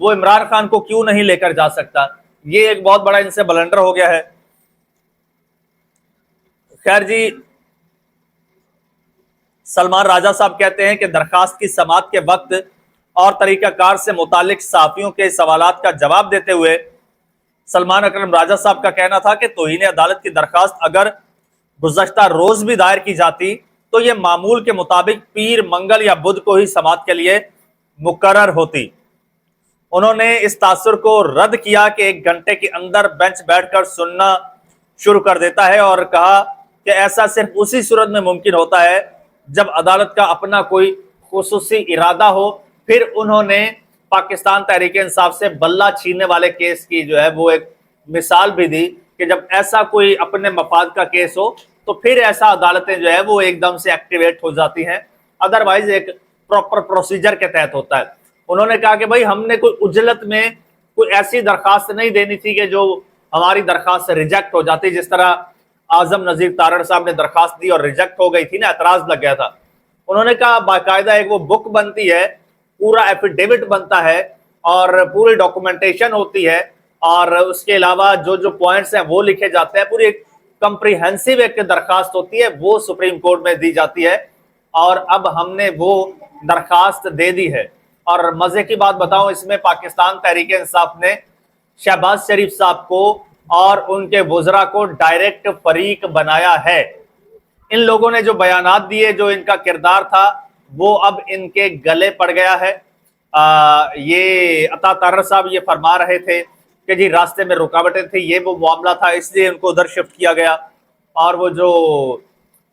وہ عمران خان کو کیوں نہیں لے کر جا سکتا؟ یہ ایک بہت بڑا ان سے بلنڈر ہو گیا ہے۔ خیر جی، سلمان راجہ صاحب کہتے ہیں کہ درخواست کی سماعت کے وقت اور طریقہ کار سے متعلق صحافیوں کے سوالات کا جواب دیتے ہوئے سلمان اکرم راجہ صاحب کا کہنا تھا کہ توہین عدالت کی درخواست اگر گزشتہ روز بھی دائر کی جاتی تو یہ معمول کے مطابق پیر، منگل یا بدھ کو ہی سماعت کے لیے مقرر ہوتی۔ انہوں نے اس تاثر کو رد کیا کہ 1 گھنٹے کے اندر بینچ بیٹھ کر سننا شروع کر دیتا ہے، اور کہا کہ ایسا صرف اسی صورت میں ممکن ہوتا ہے جب عدالت کا اپنا کوئی خصوصی ارادہ ہو۔ پھر انہوں نے پاکستان تحریک انصاف سے بلہ چھیننے والے کیس کی جو ہے وہ ایک مثال بھی دی کہ جب ایسا کوئی اپنے مفاد کا کیس ہو تو پھر ایسا عدالتیں جو ہے وہ ایک دم سے ایکٹیویٹ ہو جاتی ہیں، ادروائز ایک پراپر پروسیجر کے تحت ہوتا ہے۔ انہوں نے کہا کہ بھائی ہم نے کوئی عجلت میں کوئی ایسی درخواست نہیں دینی تھی کہ جو ہماری درخواست ریجیکٹ ہو جاتی، جس طرح اعظم نذیر تارڑ صاحب نے درخواست دی اور ریجیکٹ ہو گئی تھی نا، اعتراض لگ گیا تھا۔ انہوں نے کہا باقاعدہ ایک وہ بک بنتی ہے، پورا ایفیڈیوٹ بنتا ہے اور پوری ڈاکومنٹیشن ہوتی ہے، اور اس کے علاوہ جو پوائنٹس ہیں وہ لکھے جاتے ہیں، پوری ایک کمپریہنسو ایک درخواست ہوتی ہے، وہ سپریم کورٹ میں دی جاتی ہے، اور اب ہم نے وہ درخواست دے دی ہے۔ اور مزے کی بات بتاؤں، اس میں پاکستان تحریک انصاف نے شہباز شریف صاحب کو اور ان کے وزراء کو ڈائریکٹ فریق بنایا ہے۔ ان لوگوں نے جو بیانات دیے، جو ان کا کردار تھا، وہ اب ان کے گلے پڑ گیا ہے۔ یہ عطا طاہر صاحب یہ فرما رہے تھے کہ جی راستے میں رکاوٹیں تھیں، یہ وہ معاملہ تھا، اس لیے ان کو ادھر شفٹ کیا گیا، اور وہ جو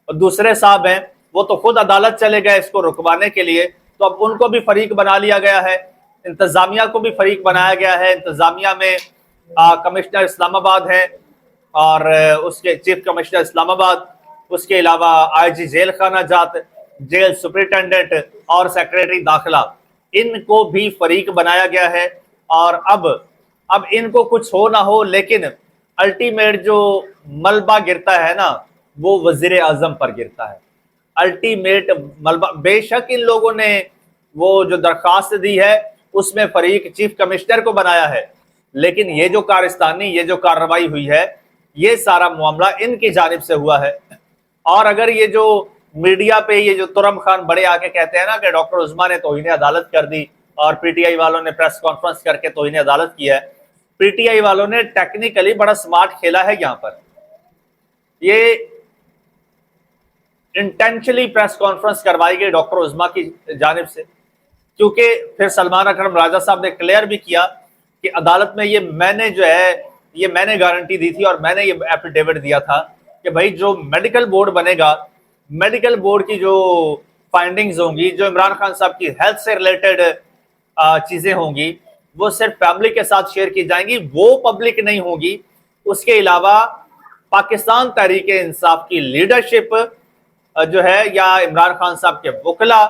دوسرے صاحب ہیں وہ تو خود عدالت چلے گئے اس کو رکوانے کے لیے، تو اب ان کو بھی فریق بنا لیا گیا ہے، انتظامیہ کو بھی فریق بنایا گیا ہے۔ انتظامیہ میں کمشنر اسلام آباد ہیں اور اس کے چیف کمشنر اسلام آباد، اس کے علاوہ آئی جی جیل خانہ جات، جیل سپرنٹینڈنٹ اور سیکریٹری داخلہ، ان کو بھی فریق بنایا گیا ہے۔ اور اب ان کو کچھ ہو نہ ہو، لیکن الٹیمیٹ جو ملبہ گرتا ہے نا وہ وزیر اعظم پر گرتا ہے۔ الٹیمیٹ ملبہ، بے شک ان لوگوں نے وہ جو درخواست دی ہے اس میں فریق چیف کمشنر کو بنایا ہے، لیکن یہ جو کارستانی، یہ جو کارروائی ہوئی ہے، یہ سارا معاملہ ان کی جانب سے ہوا ہے۔ اور اگر یہ جو میڈیا پہ یہ جو ترم خان بڑے آ کے کہتے ہیں نا کہ ڈاکٹر عظمیٰ نے توہین عدالت کر دی اور پی ٹی آئی والوں نے پریس کانفرنس کر کے توہین عدالت کیا ہے، پی ٹی آئی والوں نے ٹیکنیکلی بڑا سمارٹ کھیلا ہے یہاں پر۔ یہ انٹینشنلی پریس کانفرنس کروائی گئی ڈاکٹر عظمیٰ کی جانب سے، کیونکہ پھر سلمان اکرم راجہ صاحب نے کلیئر بھی کیا کہ عدالت میں یہ میں نے جو ہے یہ میں نے گارنٹی دی تھی اور میں نے یہ ایفیڈیوٹ دیا تھا کہ بھائی جو میڈیکل بورڈ بنے گا، میڈیکل بورڈ کی جو فائنڈنگز ہوں گی، جو عمران خان صاحب کی ہیلتھ سے ریلیٹڈ چیزیں ہوں گی، وہ صرف فیملی کے ساتھ شیئر کی جائیں گی، وہ پبلک نہیں ہوں گی۔ اس کے علاوہ پاکستان تحریک انصاف کی لیڈرشپ جو ہے یا عمران خان صاحب کے وکلا،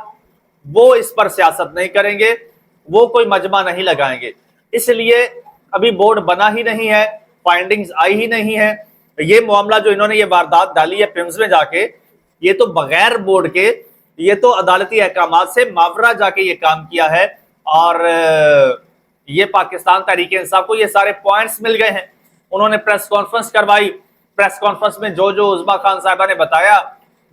وہ اس پر سیاست نہیں کریں گے، وہ کوئی مجمع نہیں لگائیں گے۔ اس لیے ابھی بورڈ بنا ہی نہیں ہے، فائنڈنگز آئی ہی نہیں ہے۔ یہ معاملہ جو انہوں نے یہ واردات ڈالی ہے پیمز میں جا کے، یہ تو بغیر بورڈ کے، یہ تو عدالتی احکامات سے ماورا جا کے یہ کام کیا ہے، اور یہ پاکستان تحریک انصاف کو یہ سارے پوائنٹس مل گئے ہیں۔ انہوں نے پریس کانفرنس کروائی، پریس کانفرنس میں جو عظمیٰ خان صاحبہ نے بتایا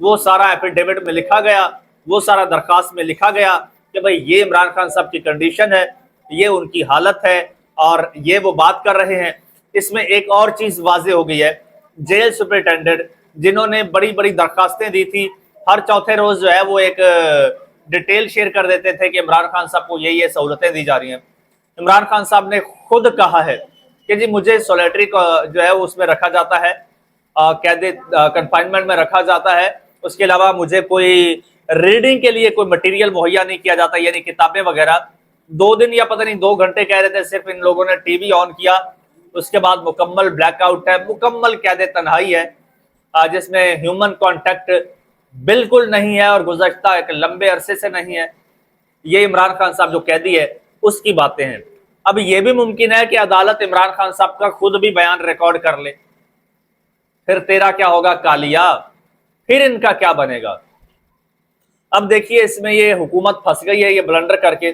وہ سارا ایفیڈیوٹ میں لکھا گیا، وہ سارا درخواست میں لکھا گیا کہ بھئی یہ عمران خان صاحب کی کنڈیشن ہے، یہ ان کی حالت ہے، اور یہ وہ بات کر رہے ہیں۔ اس میں ایک اور چیز واضح ہو گئی ہے، جیل سپرنٹینڈنٹ جنہوں نے بڑی بڑی درخواستیں دی تھی، ہر چوتھے روز جو ہے وہ ایک ڈیٹیل شیئر کر دیتے تھے کہ عمران خان صاحب کو یہ سہولتیں دی جا رہی ہیں۔ عمران خان صاحب نے خود کہا ہے کہ جی مجھے سولیٹری جو ہے اس میں رکھا جاتا ہے، قید کنفائنمنٹ میں رکھا جاتا ہے، اس کے علاوہ مجھے کوئی ریڈنگ کے لیے کوئی مٹیریل مہیا نہیں کیا جاتا، یعنی کتابیں وغیرہ۔ 2 دن یا پتہ نہیں 2 گھنٹے کہہ رہے تھے، صرف ان لوگوں نے ٹی وی آن کیا، اس کے بعد مکمل بلیک آؤٹ ہے، مکمل قید تنہائی ہے، جس میں ہیومن کانٹیکٹ بالکل نہیں ہے اور گزشتہ ایک لمبے عرصے سے نہیں ہے۔ یہ عمران خان صاحب جو قیدی ہے اس کی باتیں ہیں۔ اب یہ بھی ممکن ہے کہ عدالت عمران خان صاحب کا خود بھی بیان ریکارڈ کر لے، پھر تیرا کیا ہوگا کالیا، پھر ان کا کیا بنے گا۔ اب دیکھیے اس میں یہ حکومت پھنس گئی ہے یہ بلنڈر کر کے۔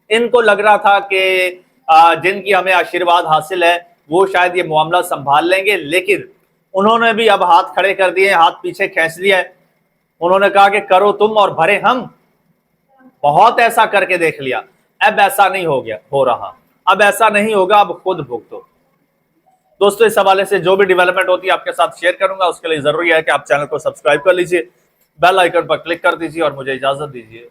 ان کو لگ رہا تھا کہ جن کی ہمیں آشیرواد حاصل ہے وہ شاید یہ معاملہ سنبھال لیں گے، لیکن انہوں نے بھی اب ہاتھ کھڑے کر دیے، ہاتھ پیچھے کھینچ لیا ہے۔ انہوں نے کہا کہ کرو تم اور بھرے ہم، بہت ایسا کر کے دیکھ لیا، اب ایسا نہیں ہو رہا، اب ایسا نہیں ہوگا، اب خود بھگتو۔ دوستو اس حوالے سے جو بھی ڈیولپمنٹ ہوتی ہے آپ کے ساتھ شیئر کروں گا، اس کے لیے ضروری ہے کہ آپ چینل کو سبسکرائب کر لیجئے، بیل آئیکن پر کلک کر دیجئے اور مجھے اجازت دیجئے۔